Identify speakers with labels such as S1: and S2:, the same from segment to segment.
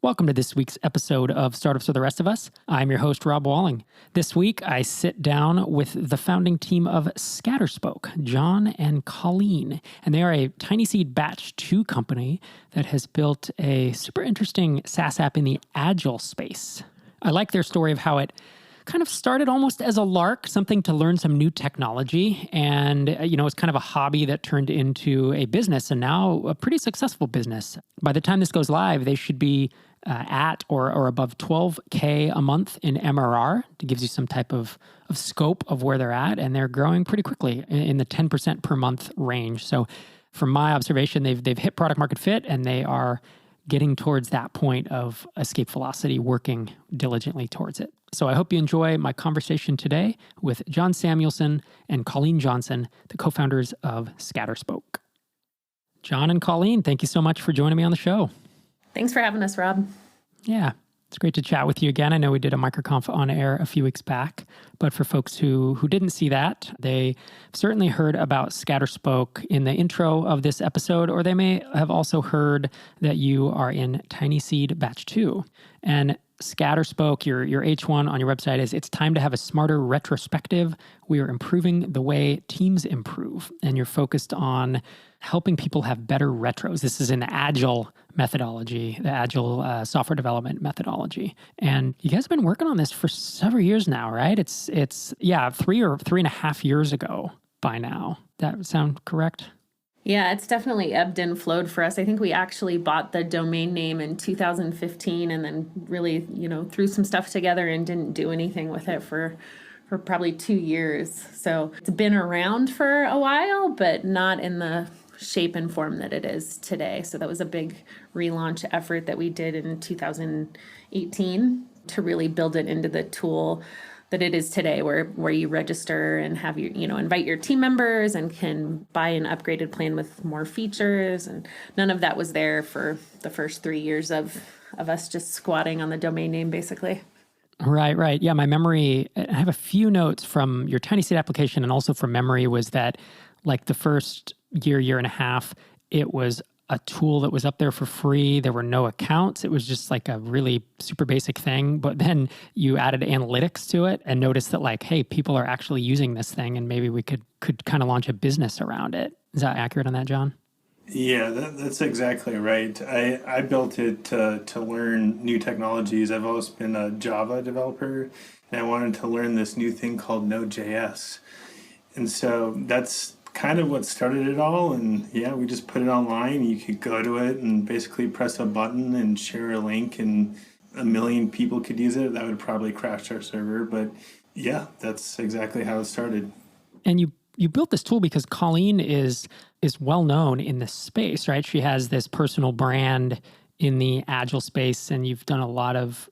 S1: Welcome to this week's episode of Startups for the Rest of Us. I'm your host, Rob Walling. This week, I sit down with the founding team of Scatterspoke, John and Colleen. And they are a tiny seed batch 2 company that has built a super interesting SaaS app in the agile space. I like their story of how it kind of started almost as a lark, something to learn some new technology. And, it's kind of a hobby that turned into a business and now a pretty successful business. By the time this goes live, they should be at or above $12K a month in MRR. It gives you some type of scope of where they're at. And they're growing pretty quickly in the 10% per month range. So from my observation, they've hit product market fit and they are getting towards that point of escape velocity, working diligently towards it. So I hope you enjoy my conversation today with John Samuelson and Colleen Johnson, the co-founders of Scatterspoke. John and Colleen, thank you so much for joining me on the show.
S2: Thanks for having us, Rob.
S1: Yeah, it's great to chat with you again. I know we did a microconf on air a few weeks back, but for folks who didn't see that, they certainly heard about Scatterspoke in the intro of this episode, or they may have also heard that you are in Tiny Seed Batch 2. And Scatterspoke, your H1 on your website is, it's time to have a smarter retrospective. We are improving the way teams improve. And you're focused on helping people have better retros. This is an agile methodology, the agile software development methodology. And you guys have been working on this for several years now, right? It's 3 or 3.5 years ago by now. That sound correct?
S2: Yeah, it's definitely ebbed and flowed for us. I think we actually bought the domain name in 2015 and then really, threw some stuff together and didn't do anything with it for probably 2 years. So it's been around for a while, but not in the shape and form that it is today. So that was a big relaunch effort that we did in 2018 to really build it into the tool that it is today, where you register and have your, invite your team members and can buy an upgraded plan with more features. And none of that was there for the first 3 years of us just squatting on the domain name, basically.
S1: Right. Yeah, my memory, I have a few notes from your Tiny Seed application and also from memory was that like the first year and a half, it was a tool that was up there for free. There were no accounts. It was just like a really super basic thing. But then you added analytics to it and noticed that like, hey, people are actually using this thing and maybe we could kind of launch a business around it. Is that accurate on that, John?
S3: Yeah, that's exactly right. I built it to learn new technologies. I've always been a Java developer and I wanted to learn this new thing called Node.js. And so that's kind of what started it all. And yeah, we just put it online. You could go to it and basically press a button and share a link and 1 million people could use it. That would probably crash our server. But yeah, that's exactly how it started.
S1: And you built this tool because Colleen is well known in this space, right? She has this personal brand in the agile space and you've done a lot of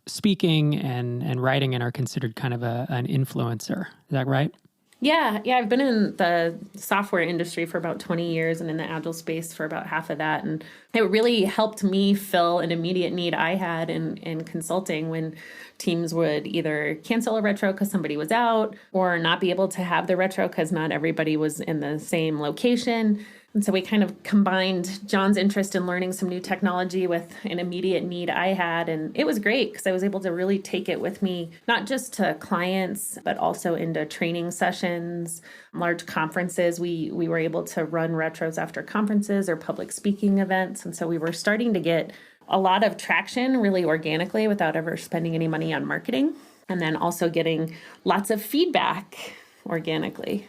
S1: speaking and writing and are considered kind of an influencer. Is that right?
S2: Yeah, I've been in the software industry for about 20 years and in the agile space for about half of that. And it really helped me fill an immediate need I had in consulting when teams would either cancel a retro because somebody was out or not be able to have the retro because not everybody was in the same location. And so we kind of combined John's interest in learning some new technology with an immediate need I had. And it was great because I was able to really take it with me, not just to clients, but also into training sessions, large conferences. We were able to run retros after conferences or public speaking events. And so we were starting to get a lot of traction really organically without ever spending any money on marketing. And then also getting lots of feedback organically.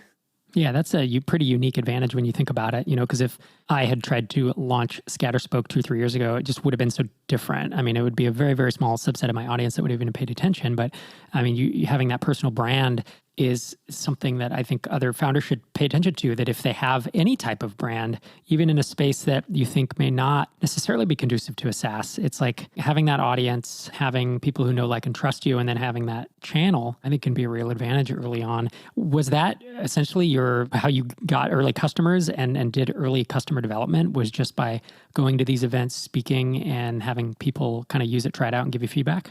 S1: Yeah, that's a pretty unique advantage when you think about it, because if I had tried to launch Scatterspoke 2 or 3 years ago, it just would have been so different. I mean, it would be a very, very small subset of my audience that would have even paid attention. But I mean, you having that personal brand is something that I think other founders should pay attention to, that if they have any type of brand, even in a space that you think may not necessarily be conducive to a SaaS, it's like having that audience, having people who know, like, and trust you, and then having that channel, I think can be a real advantage early on. Was that essentially how you got early customers and did early customer development, was just by going to these events, speaking, and having people kind of use it, try it out, and give you feedback?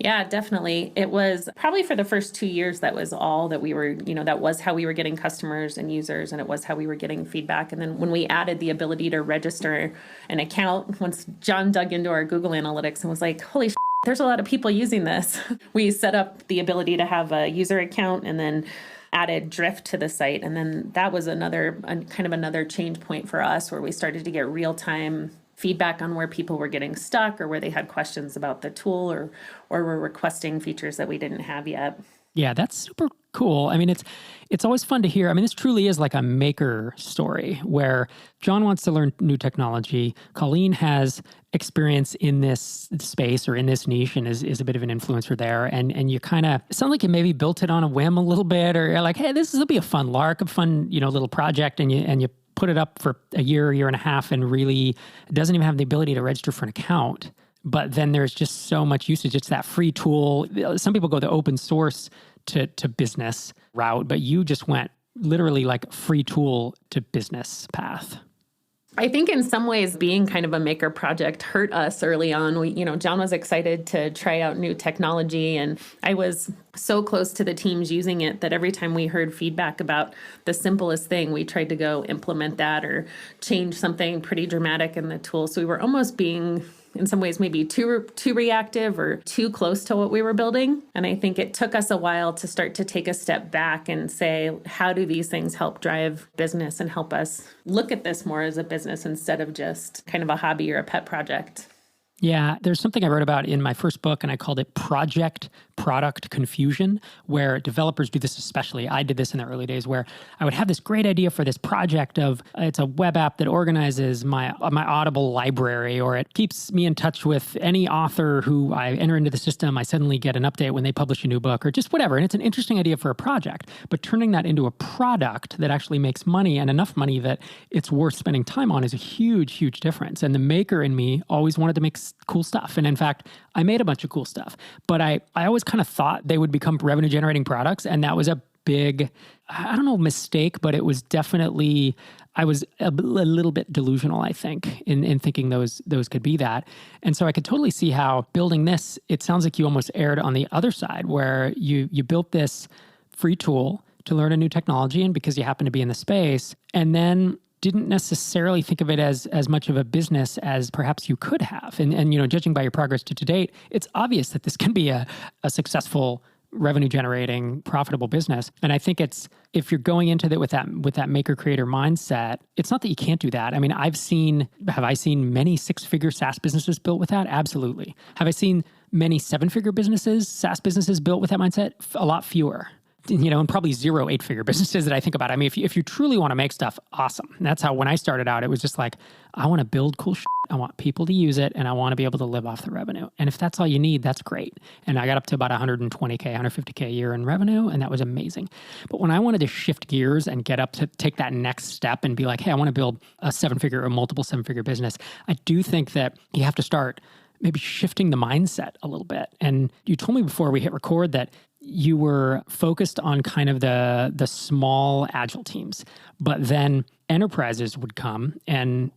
S2: Yeah, definitely. It was probably for the first 2 years, that was all that we were, that was how we were getting customers and users, and it was how we were getting feedback. And then when we added the ability to register an account, once John dug into our Google Analytics and was like, holy shit, there's a lot of people using this. We set up the ability to have a user account and then added Drift to the site. And then that was another change point for us, where we started to get real-time feedback on where people were getting stuck or where they had questions about the tool or were requesting features that we didn't have yet.
S1: Yeah, that's super cool. I mean, it's always fun to hear. I mean, this truly is like a maker story where John wants to learn new technology. Colleen has experience in this space or in this niche and is a bit of an influencer there. And you kind of, it sounds like you maybe built it on a whim a little bit, or you're like, hey, will be a fun lark, a fun, little project. And you put it up for a year and a half, and really doesn't even have the ability to register for an account. But then there's just so much usage. It's that free tool. Some people go the open source to business route, but you just went literally like free tool to business path.
S2: I think in some ways being kind of a maker project hurt us early on. John was excited to try out new technology, and I was so close to the teams using it that every time we heard feedback about the simplest thing, we tried to go implement that or change something pretty dramatic in the tool. So we were almost being, in some ways, maybe too reactive or too close to what we were building. And I think it took us a while to start to take a step back and say, how do these things help drive business and help us look at this more as a business instead of just kind of a hobby or a pet project?
S1: Yeah, there's something I wrote about in my first book, and I called it Project Product Confusion, where developers do this especially. I did this in the early days, where I would have this great idea for this project of, it's a web app that organizes my Audible library, or it keeps me in touch with any author who I enter into the system. I suddenly get an update when they publish a new book, or just whatever. And it's an interesting idea for a project, but turning that into a product that actually makes money, and enough money that it's worth spending time on, is a huge, huge difference. And the maker in me always wanted to make cool stuff. And in fact, I made a bunch of cool stuff, but I always kind of thought they would become revenue generating products. And that was a big, I don't know, mistake, but it was definitely, I was a little bit delusional, I think, in thinking those could be that. And so I could totally see how building this, it sounds like you almost erred on the other side, where you built this free tool to learn a new technology, and because you happen to be in the space, and then didn't necessarily think of it as much of a business as perhaps you could have. And judging by your progress to date, it's obvious that this can be a successful, revenue generating, profitable business. And I think if you're going into it with that maker creator mindset, it's not that you can't do that. I mean, have I seen many 6-figure SaaS businesses built with that? Absolutely. Have I seen many 7-figure businesses, SaaS businesses built with that mindset? A lot fewer. And probably 0 8-figure businesses that I think about. I mean, if you truly want to make stuff, awesome. And that's how, when I started out, it was just like, I want to build cool shit. I want people to use it, and I want to be able to live off the revenue. And if that's all you need, that's great. And I got up to about 120K, 150K a year in revenue, and that was amazing. But when I wanted to shift gears and get up to take that next step and be like, hey, I want to build a 7-figure or multiple 7-figure business, I do think that you have to start maybe shifting the mindset a little bit. And you told me before we hit record that you were focused on kind of the small agile teams, but then enterprises would come and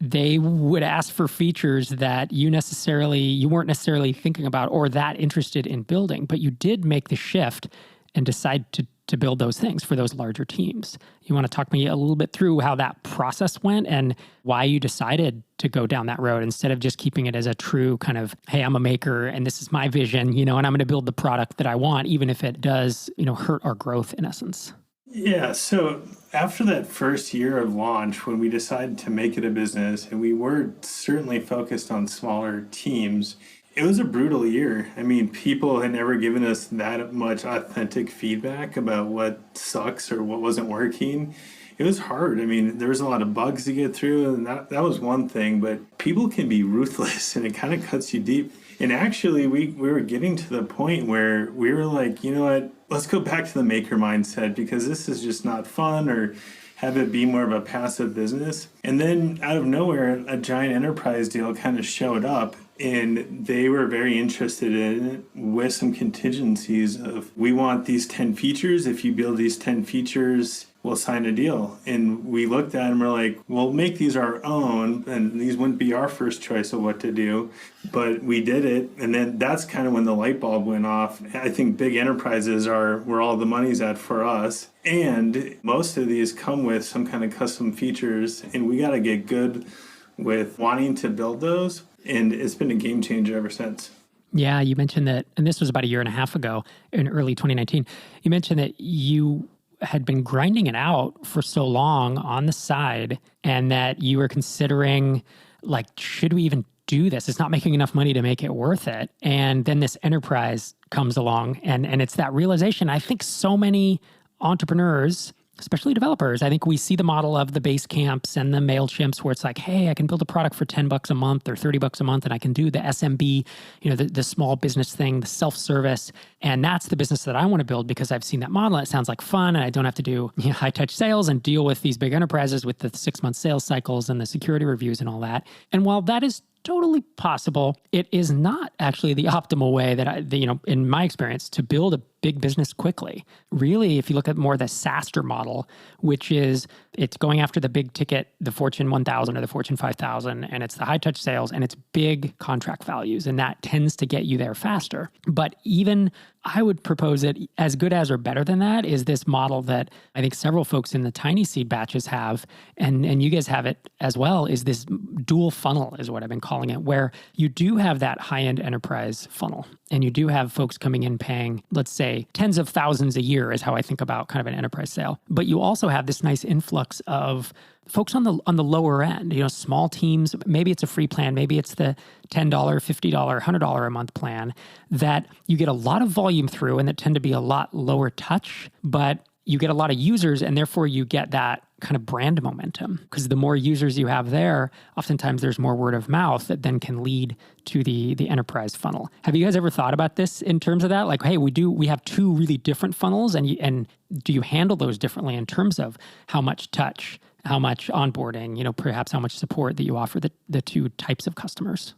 S1: they would ask for features that you weren't necessarily thinking about or that interested in building, but you did make the shift and decide to build those things for those larger teams. You want to talk me a little bit through how that process went and why you decided to go down that road instead of just keeping it as a true kind of, hey, I'm a maker and this is my vision, and I'm going to build the product that I want, even if it does, hurt our growth in essence.
S3: Yeah. So after that first year of launch, when we decided to make it a business, and we were certainly focused on smaller teams, it was a brutal year. I mean, people had never given us that much authentic feedback about what sucks or what wasn't working. It was hard. I mean, there was a lot of bugs to get through, and that was one thing, but people can be ruthless, and it kind of cuts you deep. And actually, we were getting to the point where we were like, you know what, let's go back to the maker mindset, because this is just not fun, or have it be more of a passive business. And then out of nowhere, a giant enterprise deal kind of showed up. And they were very interested in it with some contingencies of, we want these 10 features. If you build these 10 features, we'll sign a deal. And we looked at them, we're like, we'll make these our own. And these wouldn't be our first choice of what to do. But we did it. And then that's kind of when the light bulb went off. I think big enterprises are where all the money's at for us. And most of these come with some kind of custom features. And we got to get good with wanting to build those. And it's been a game changer ever since.
S1: Yeah, you mentioned that, and this was about a year and a half ago in early 2019. You mentioned that you had been grinding it out for so long on the side and that you were considering, like, should we even do this? It's not making enough money to make it worth it. And then this enterprise comes along and it's that realization. I think so many entrepreneurs, especially developers, I think we see the model of the Basecamps and the MailChimps where it's like, hey, I can build a product for $10 a month or $30 a month and I can do the SMB, the small business thing, the self-service. And that's the business that I want to build because I've seen that model. It sounds like fun and I don't have to do high-touch sales and deal with these big enterprises with the 6-month sales cycles and the security reviews and all that. And while that is totally possible, it is not actually the optimal way that in my experience, to build a big business quickly. Really, if you look at more the SaaSter model, which is it's going after the big ticket, the Fortune 1000 or the Fortune 5000, and it's the high touch sales and it's big contract values, and that tends to get you there faster. But even I would propose that as good as or better than that is this model that I think several folks in the tiny seed batches have, and you guys have it as well, is this dual funnel is what I've been calling it, where you do have that high-end enterprise funnel and you do have folks coming in paying, let's say, tens of thousands a year is how I think about kind of an enterprise sale. But you also have this nice influx of folks on the lower end, small teams. Maybe it's a free plan. Maybe it's the $10, $50, $100 a month plan that you get a lot of volume through and that tend to be a lot lower touch, but you get a lot of users and therefore you get that kind of brand momentum because the more users you have there, oftentimes there's more word of mouth that then can lead to the enterprise funnel. Have you guys ever thought about this in terms of that? Like, hey, we have two really different funnels and do you handle those differently in terms of how much touch, how much onboarding, perhaps how much support that you offer the two types of customers?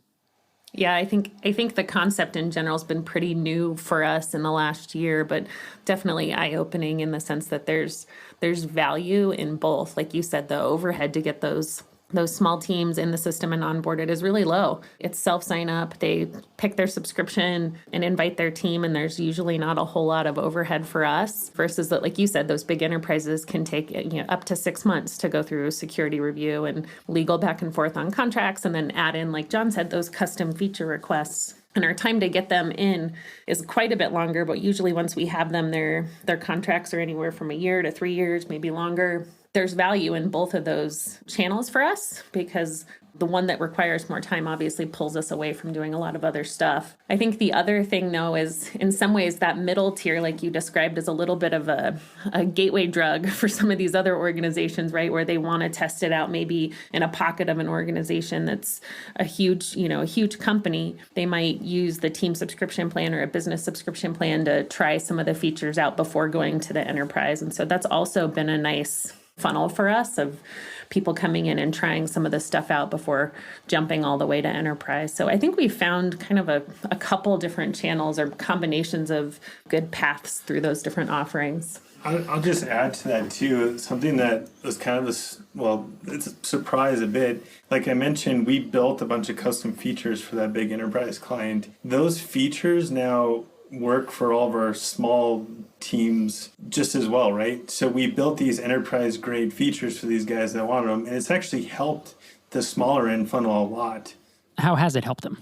S2: Yeah, I think the concept in general has been pretty new for us in the last year, but definitely eye-opening in the sense that there's value in both. Like you said, the overhead to get those small teams in the system and onboarded is really low. It's self-sign up. They pick their subscription and invite their team, and there's usually not a whole lot of overhead for us versus that, like you said, those big enterprises can take up to 6 months to go through a security review and legal back and forth on contracts, and then add in, like John said, those custom feature requests. And our time to get them in is quite a bit longer, but usually once we have them, their contracts are anywhere from a year to 3 years, maybe longer. There's value in both of those channels for us because the one that requires more time obviously pulls us away from doing a lot of other stuff. I think the other thing, though, is in some ways that middle tier, like you described, is a little bit of a gateway drug for some of these other organizations, right, where they want to test it out maybe in a pocket of an organization that's a huge company. They might use the team subscription plan or a business subscription plan to try some of the features out before going to the enterprise. And so that's also been a nice funnel for us of people coming in and trying some of this stuff out before jumping all the way to enterprise. So I think we found kind of a couple different channels or combinations of good paths through those different offerings.
S3: I'll just add to that too, something that was kind of it's a surprise a bit. Like I mentioned, we built a bunch of custom features for that big enterprise client. Those features now work for all of our small teams just as well, right? So we built these enterprise grade features for these guys that wanted them, and it's actually helped the smaller end funnel a lot.
S1: How has it helped them?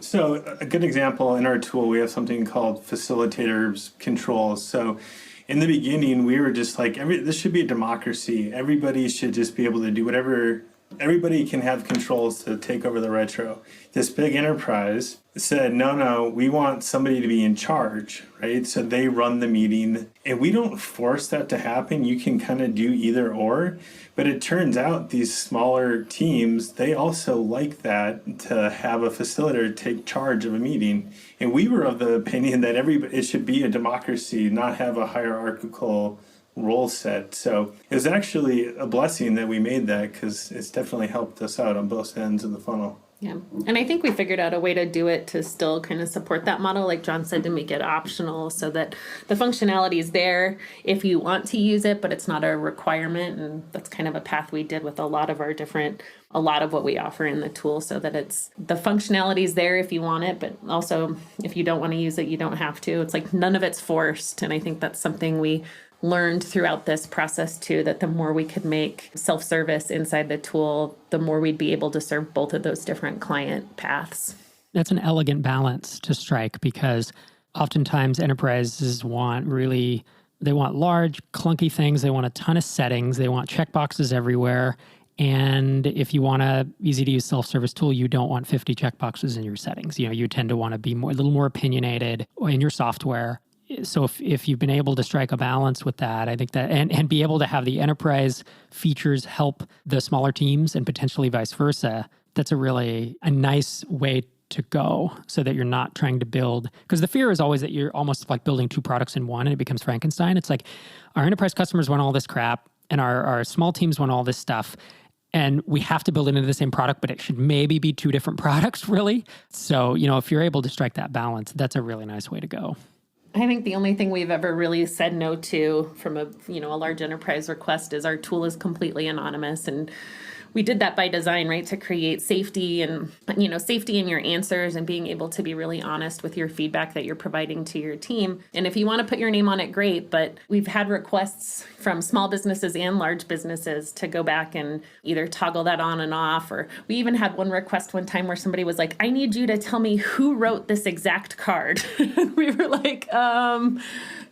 S3: So a good example, in our tool, we have something called facilitators controls. So in the beginning, we were just like, this should be a democracy. Everybody should just be able to do whatever. Everybody can have controls to take over the retro. This big enterprise said, no, we want somebody to be in charge, right? So they run the meeting, and we don't force that to happen. You can kind of do either or, but it turns out these smaller teams, they also like that, to have a facilitator take charge of a meeting. And we were of the opinion that it should be a democracy, not have a hierarchical role set. So it was actually a blessing that we made that because it's definitely helped us out on both ends of the funnel.
S2: Yeah. And I think we figured out a way to do it to still kind of support that model, like John said, to make it optional so that the functionality is there if you want to use it, but it's not a requirement. And that's kind of a path we did with a lot of what we offer in the tool, so that it's the functionality is there if you want it, but also if you don't want to use it, you don't have to. It's like none of it's forced. And I think that's something we learned throughout this process too, that the more we could make self-service inside the tool, the more we'd be able to serve both of those different client paths.
S1: That's an elegant balance to strike, because oftentimes enterprises they want large, clunky things. They want a ton of settings. They want checkboxes everywhere. And if you want a easy to use self-service tool, you don't want 50 checkboxes in your settings. You tend to want to be a little more opinionated in your software. So if you've been able to strike a balance with that, I think that, and be able to have the enterprise features help the smaller teams and potentially vice versa, that's a nice way to go, so that you're not trying to build, because the fear is always that you're almost like building two products in one and it becomes Frankenstein. It's like our enterprise customers want all this crap and our small teams want all this stuff. And we have to build it into the same product, but it should maybe be two different products, really. So, if you're able to strike that balance, that's a really nice way to go.
S2: I think the only thing we've ever really said no to from a large enterprise request is our tool is completely anonymous. And we did that by design, right? To create safety and, safety in your answers and being able to be really honest with your feedback that you're providing to your team. And if you want to put your name on it, great. But we've had requests from small businesses and large businesses to go back and either toggle that on and off. Or we even had one request one time where somebody was like, I need you to tell me who wrote this exact card. We were like,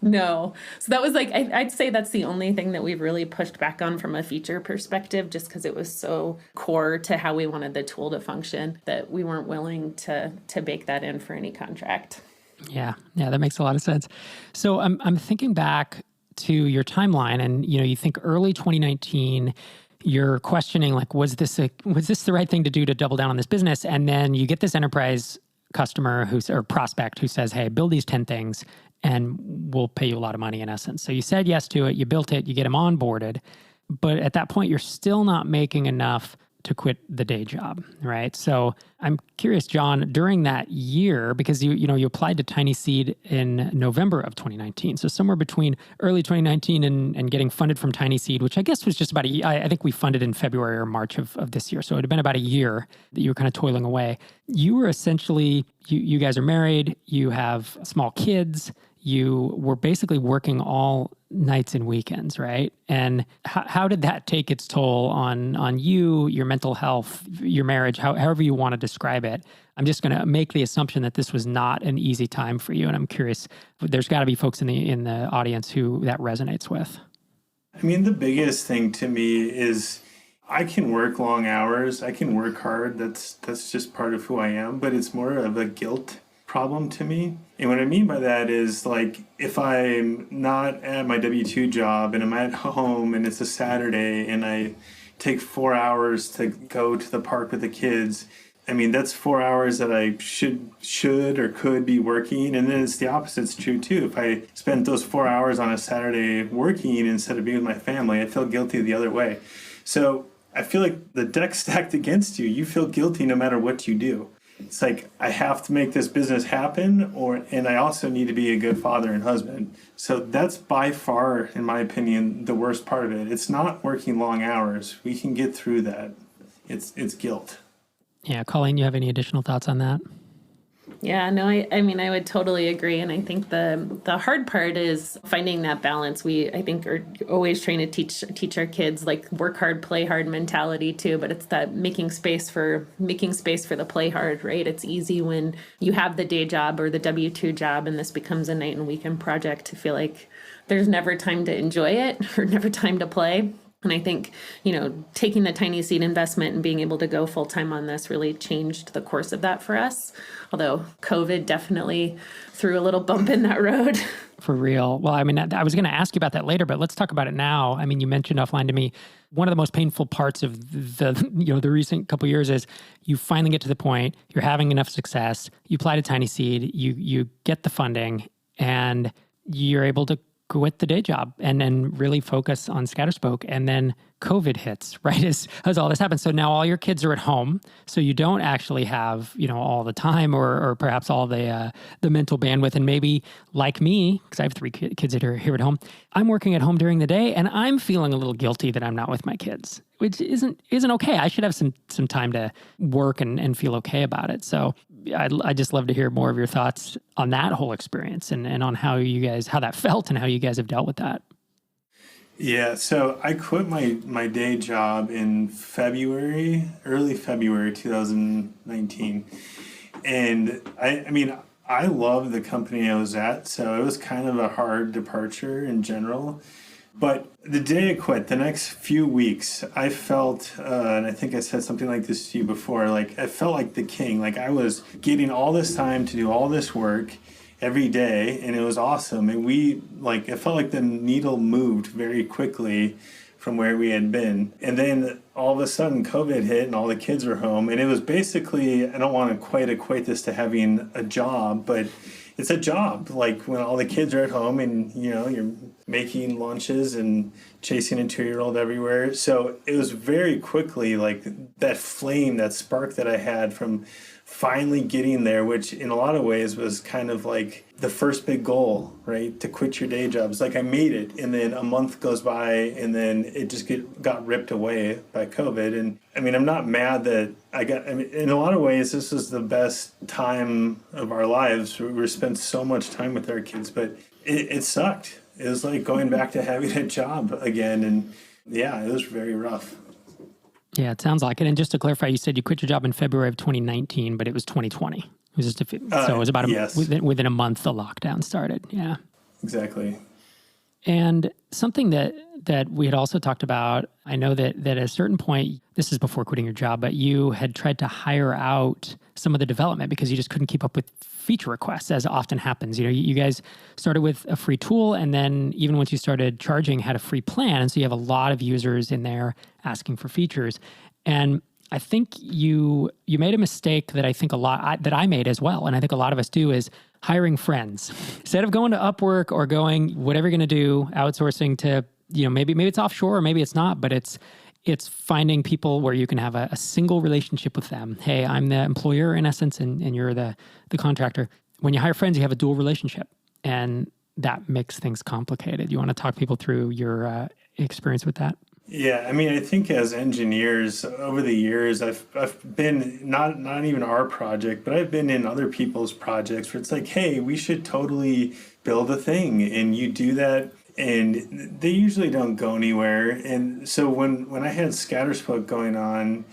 S2: no. So that was like, I'd say that's the only thing that we've really pushed back on from a feature perspective, just because it was so core to how we wanted the tool to function that we weren't willing to bake that in for any contract.
S1: Yeah, that makes a lot of sense. So I'm thinking back to your timeline, and you think early 2019, you're questioning like, was this the right thing to do to double down on this business? And then you get this enterprise customer or prospect who says, hey, build these 10 things and we'll pay you a lot of money in essence. So you said yes to it, you built it, you get them onboarded. But at that point, you're still not making enough to quit the day job, right? So I'm curious, John, during that year, because you applied to Tiny Seed in November of 2019, so somewhere between early 2019 and getting funded from Tiny Seed, which I guess was just about I think we funded in February or March of this year, so it had been about a year that you were kind of toiling away. You were essentially, you guys are married, you have small kids, you were basically working all nights and weekends, right? And how did that take its toll on you, your mental health, your marriage, however you want to describe it? I'm just going to make the assumption that this was not an easy time for you, and I'm curious. There's got to be folks in the audience who that resonates with.
S3: I mean, the biggest thing to me is I can work long hours. I can work hard. That's just part of who I am. But it's more of a guilt problem to me. And what I mean by that is, like, if I'm not at my W-2 job and I'm at home and it's a Saturday and I take 4 hours to go to the park with the kids, I mean, that's 4 hours that I should or could be working. And then it's the opposite's true too. If I spent those 4 hours on a Saturday working instead of being with my family, I feel guilty the other way. So I feel like the deck's stacked against you. You feel guilty no matter what you do. It's like, I have to make this business happen, and I also need to be a good father and husband. So that's by far, in my opinion, the worst part of it. It's not working long hours. We can get through that. It's guilt.
S2: Yeah,
S1: Colleen, you have any additional thoughts on that?
S2: Yeah, no, I mean, I would totally agree. And I think the hard part is finding that balance. We, I think, are always trying to teach our kids, like, work hard, play hard mentality too. But it's that making space for the play hard, right? It's easy when you have the day job or the W-2 job and this becomes a night and weekend project to feel like there's never time to enjoy it or never time to play. And I think, taking the Tiny Seed investment and being able to go full time on this really changed the course of that for us. Although COVID definitely threw a little bump in that road.
S1: For real. Well, I mean, I was going to ask you about that later, but let's talk about it now. I mean, you mentioned offline to me, one of the most painful parts of the recent couple of years is you finally get to the point, you're having enough success, you apply to Tiny Seed, you get the funding, and you're able to quit the day job and then really focus on Scatterspoke. And then COVID hits, right? As all this happens. So now all your kids are at home. So you don't actually have, all the time or perhaps all the mental bandwidth. And maybe like me, because I have 3 kids that are here at home, I'm working at home during the day and I'm feeling a little guilty that I'm not with my kids, which isn't okay. I should have some time to work and feel okay about it. So I just love to hear more of your thoughts on that whole experience and on how that felt and how you guys have dealt with that.
S3: Yeah, so I quit my day job in early February 2019. And I love the company I was at, so it was kind of a hard departure in general. But the day I quit, the next few weeks, I felt, and I think I said something like this to you before, like I felt like the king. Like I was getting all this time to do all this work every day, and it was awesome. And it felt like the needle moved very quickly from where we had been. And then all of a sudden COVID hit and all the kids were home. And it was basically, I don't want to quite equate this to having a job, but it's a job. Like when all the kids are at home and, you're making lunches and chasing a 2-year-old everywhere. So it was very quickly like that flame, that spark that I had from finally getting there, which in a lot of ways was kind of like the first big goal, right? To quit your day job. It's like I made it, and then a month goes by, and then it just got ripped away by COVID. And I'm not mad that in a lot of ways, this was the best time of our lives. We spent so much time with our kids, but it sucked. It was like going back to having a job again, and yeah, it was very rough.
S1: Yeah, it sounds like it. And just to clarify, you said you quit your job in February of 2019, but it was 2020. It was just so it was about within a month the lockdown started. Yeah,
S3: exactly.
S1: And something that we had also talked about, I know that at a certain point, this is before quitting your job, but you had tried to hire out some of the development because you just couldn't keep up with feature requests, as often happens. You guys started with a free tool, and then even once you started charging, had a free plan. And so you have a lot of users in there asking for features. And I think you made a mistake that I think that I made as well, and I think a lot of us do, is hiring friends. Instead of going to Upwork or going whatever you're going to do, outsourcing to, maybe it's offshore or maybe it's not, but it's finding people where you can have a single relationship with them. Hey, I'm the employer in essence, and you're the contractor. When you hire friends, you have a dual relationship, and that makes things complicated. You want to talk people through your experience with that?
S3: Yeah, I think as engineers over the years, I've been not even our project, but I've been in other people's projects where it's like, hey, we should totally build a thing, and you do that, and they usually don't go anywhere. And so when I had Scatterspoke going on,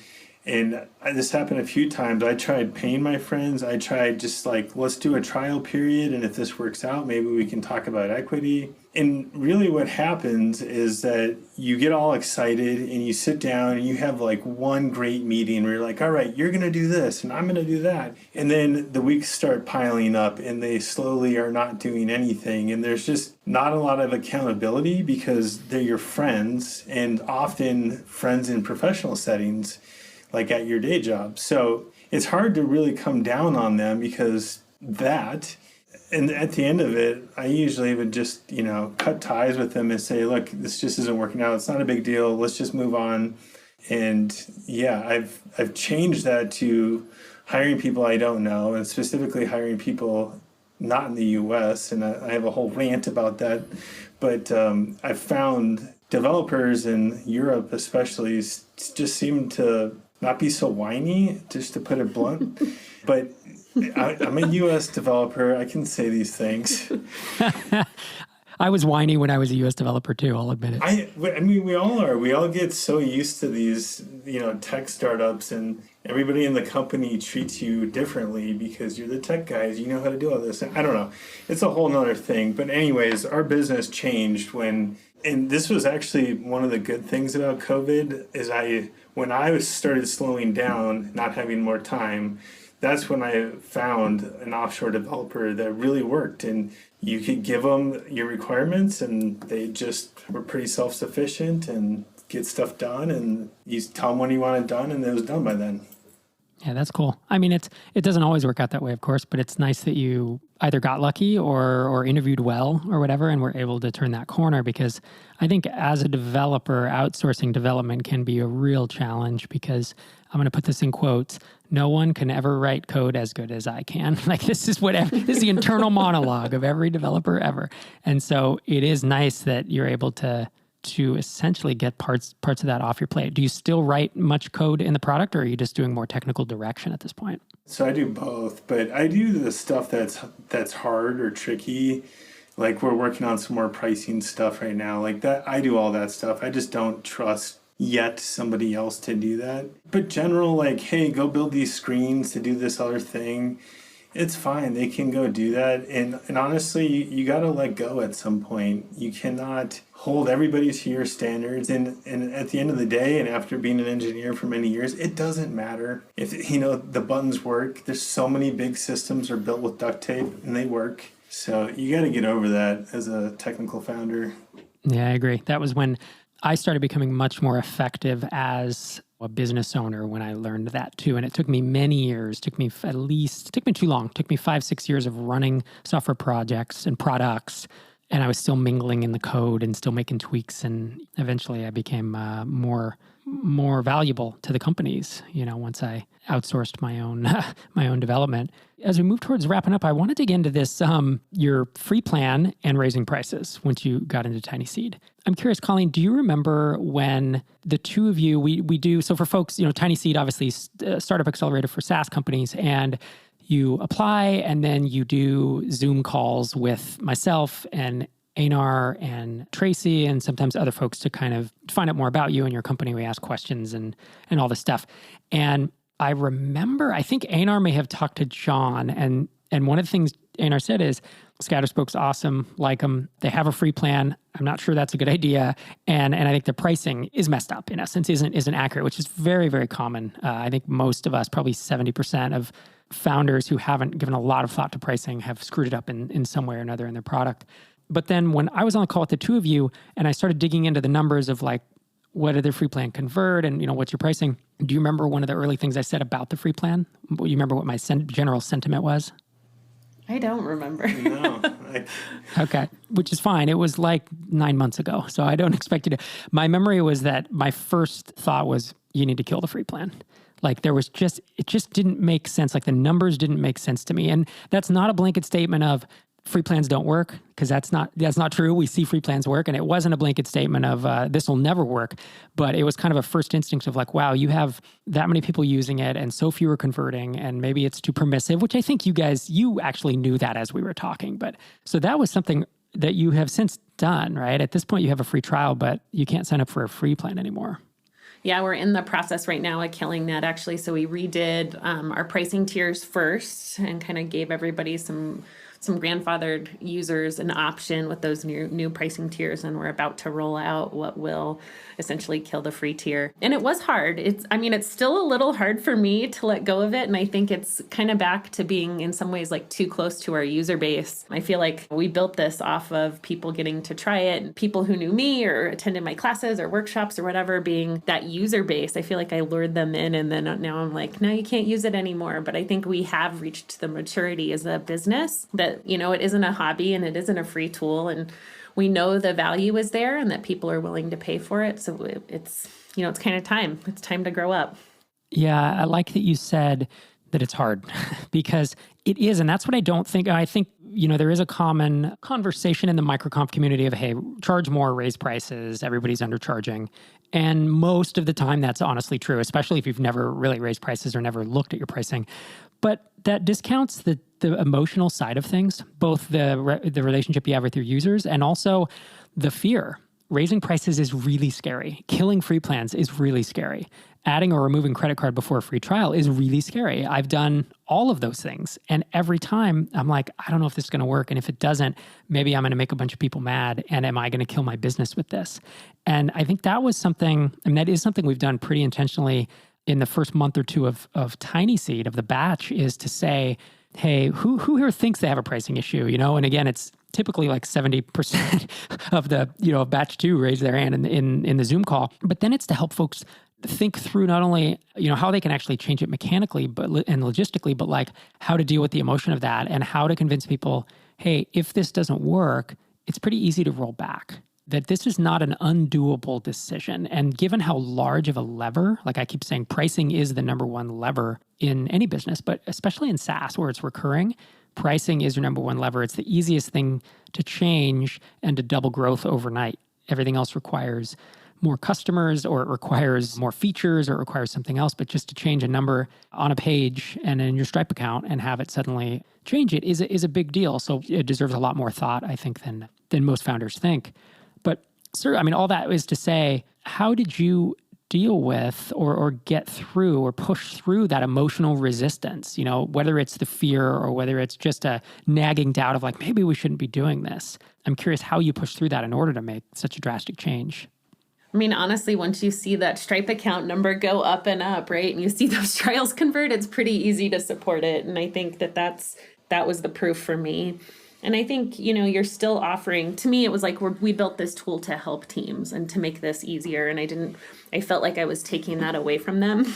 S3: and this happened a few times, I tried paying my friends. I tried just like, let's do a trial period, and if this works out, maybe we can talk about equity. And really what happens is that you get all excited and you sit down and you have like one great meeting where you're like, all right, you're going to do this and I'm going to do that. And then the weeks start piling up and they slowly are not doing anything. And there's just not a lot of accountability because they're your friends, and often friends in professional settings, like at your day job. So it's hard to really come down on them because and at the end of it, I usually would just, cut ties with them and say, look, this just isn't working out. It's not a big deal. Let's just move on. And yeah, I've changed that to hiring people I don't know, and specifically hiring people not in the US. And I have a whole rant about that. But I've found developers in Europe especially just seem to not be so whiny, just to put it blunt. But I'm a U.S. developer. I can say these things.
S1: I was whiny when I was a U.S. developer too, I'll admit it.
S3: We all are. We all get so used to these, tech startups, and everybody in the company treats you differently because you're the tech guys. You know how to do all this. I don't know. It's a whole nother thing. But anyways, our business changed and this was actually one of the good things about COVID is when I started slowing down, not having more time, that's when I found an offshore developer that really worked. And you could give them your requirements and they just were pretty self-sufficient and get stuff done. And you tell them when you want it done, and it was done by then.
S1: Yeah, that's cool. I mean, it doesn't always work out that way, of course, but it's nice that you either got lucky or interviewed well or whatever, and were able to turn that corner, because I think as a developer, outsourcing development can be a real challenge, because I'm going to put this in quotes, no one can ever write code as good as I can. Like this is the internal monologue of every developer ever. And so it is nice that you're able to essentially get parts of that off your plate. Do you still write much code in the product, or are you just doing more technical direction at this point?
S3: So I do both, but I do the stuff that's hard or tricky. Like we're working on some more pricing stuff right now. Like that, I do all that stuff. I just don't trust yet somebody else to do that. But general, like, hey, go build these screens to do this other thing. It's fine. They can go do that. And honestly, you got to let go at some point. You cannot hold everybody to your standards. And at the end of the day, and after being an engineer for many years, it doesn't matter if, the buttons work. There's so many big systems are built with duct tape and they work. So you got to get over that as a technical founder.
S1: Yeah, I agree. That was when I started becoming much more effective as a business owner, when I learned that too. And it took me many years, took me too long, took me 5-6 years of running software projects and products. And I was still mingling in the code and still making tweaks. And eventually I became more valuable to the companies, once I outsourced my own development. As we move towards wrapping up, I want to dig into this, your free plan and raising prices once you got into Tiny Seed. I'm curious, Colleen, do you remember when the two of you, we do, so for folks, Tiny Seed, obviously startup accelerator for SaaS companies, and you apply and then you do Zoom calls with myself and Einar and Tracy and sometimes other folks to kind of find out more about you and your company. We ask questions and all this stuff. And I remember, I think Einar may have talked to John, and one of the things Einar said is, Scatterspoke's awesome, like them. They have a free plan. I'm not sure that's a good idea. And I think the pricing is messed up, in essence, isn't accurate, which is very, very common. I think most of us, probably 70% of founders who haven't given a lot of thought to pricing have screwed it up in some way or another in their product. But then when I was on the call with the two of you and I started digging into the numbers of like, what did their free plan convert and, what's your pricing? Do you remember one of the early things I said about the free plan? You remember what my general sentiment was?
S2: I don't remember.
S3: No.
S1: Okay, which is fine. It was like 9 months ago, so I don't expect you to. My memory was that my first thought was, you need to kill the free plan. Like it just didn't make sense. Like the numbers didn't make sense to me. And that's not a blanket statement of free plans don't work, because that's not true. We see free plans work, and it wasn't a blanket statement of this will never work. But it was kind of a first instinct of like, wow, you have that many people using it and so few are converting, and maybe it's too permissive, which I think you actually knew that as we were talking. But so that was something that you have since done, right? At this point, you have a free trial, but you can't sign up for a free plan anymore.
S2: Yeah, we're in the process right now of killing that, actually. So we redid our pricing tiers first and kind of gave everybody some grandfathered users an option with those new pricing tiers, and we're about to roll out what will essentially kill the free tier. And it was hard. It's still a little hard for me to let go of it, and I think it's kind of back to being in some ways like too close to our user base. I feel like we built this off of people getting to try it, and people who knew me or attended my classes or workshops or whatever being that user base. I feel like I lured them in, and then now I'm like, no, you can't use it anymore. But I think we have reached the maturity as a business that, it isn't a hobby and it isn't a free tool, and we know the value is there and that people are willing to pay for it. So it's kind of time. It's time to grow up.
S1: Yeah, I like that you said that it's hard because it is. And that's what I don't think. I think, there is a common conversation in the microconf community of, hey, charge more, raise prices, everybody's undercharging. And most of the time that's honestly true, especially if you've never really raised prices or never looked at your pricing. But that discounts the emotional side of things, both the relationship you have with your users and also the fear. Raising prices is really scary. Killing free plans is really scary. Adding or removing credit card before a free trial is really scary. I've done all of those things. And every time I'm like, I don't know if this is going to work. And if it doesn't, maybe I'm going to make a bunch of people mad. And am I going to kill my business with this? And I think that was something, that is something we've done pretty intentionally in the first month or two of Tiny Seed, of the batch, is to say, hey, who here thinks they have a pricing issue? And again, it's typically like 70% of the, batch 2 raise their hand in the Zoom call. But then it's to help folks think through not only, how they can actually change it mechanically and logistically, but like how to deal with the emotion of that and how to convince people, hey, if this doesn't work, it's pretty easy to roll back. That this is not an undoable decision. And given how large of a lever, like I keep saying, pricing is the number one lever in any business, but especially in SaaS where it's recurring, pricing is your number one lever. It's the easiest thing to change and to double growth overnight. Everything else requires more customers, or it requires more features, or it requires something else. But just to change a number on a page and in your Stripe account and have it suddenly change it is a big deal. So it deserves a lot more thought, I think, than most founders think. But sir, all that is to say, how did you deal with or get through or push through that emotional resistance? Whether it's the fear or whether it's just a nagging doubt of like, maybe we shouldn't be doing this. I'm curious how you push through that in order to make such a drastic change.
S2: Honestly, once you see that Stripe account number go up and up, right, and you see those trials convert, it's pretty easy to support it. And I think that was the proof for me. And I think, you're still offering, to me, it was like we built this tool to help teams and to make this easier. And I felt like I was taking that away from them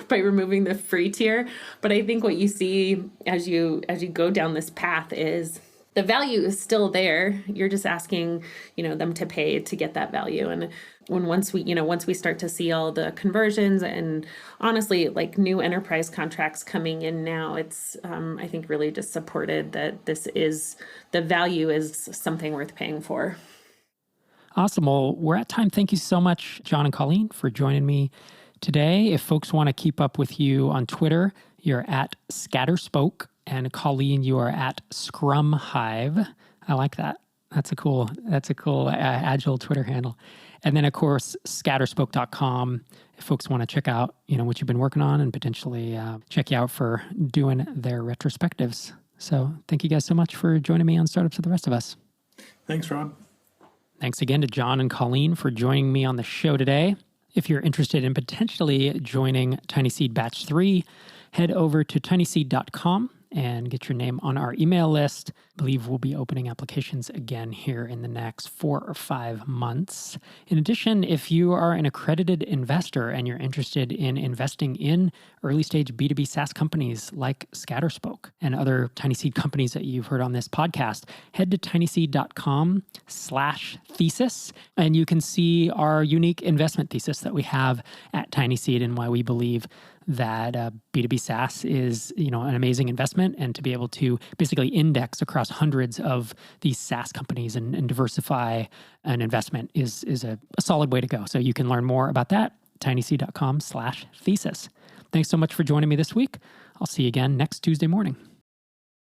S2: by removing the free tier. But I think what you see as you go down this path is the value is still there. You're just asking, them to pay to get that value. And once we start to see all the conversions and honestly, like new enterprise contracts coming in now, it's, I think really just supported that the value is something worth paying for.
S1: Awesome. Well, we're at time. Thank you so much, John and Colleen, for joining me today. If folks want to keep up with you on Twitter, you're at Scatterspoke. And Colleen, you are at Scrum Hive. I like that. That's a cool agile Twitter handle. And then, of course, scatterspoke.com if folks want to check out, what you've been working on and potentially check you out for doing their retrospectives. So thank you guys so much for joining me on Startups for the Rest of Us.
S3: Thanks, Rob.
S1: Thanks again to John and Colleen for joining me on the show today. If you're interested in potentially joining Tiny Seed Batch 3, head over to tinyseed.com and get your name on our email list. I believe we'll be opening applications again here in the next 4 or 5 months. In addition, if you are an accredited investor and you're interested in investing in early stage B2B SaaS companies like Scatterspoke and other Tiny Seed companies that you've heard on this podcast, head to tinyseed.com/thesis, and you can see our unique investment thesis that we have at Tiny Seed and why we believe that B2B SaaS is, an amazing investment, and to be able to basically index across hundreds of these SaaS companies and diversify an investment is a solid way to go. So you can learn more about that, tinyseed.com/thesis. Thanks so much for joining me this week. I'll see you again next Tuesday morning.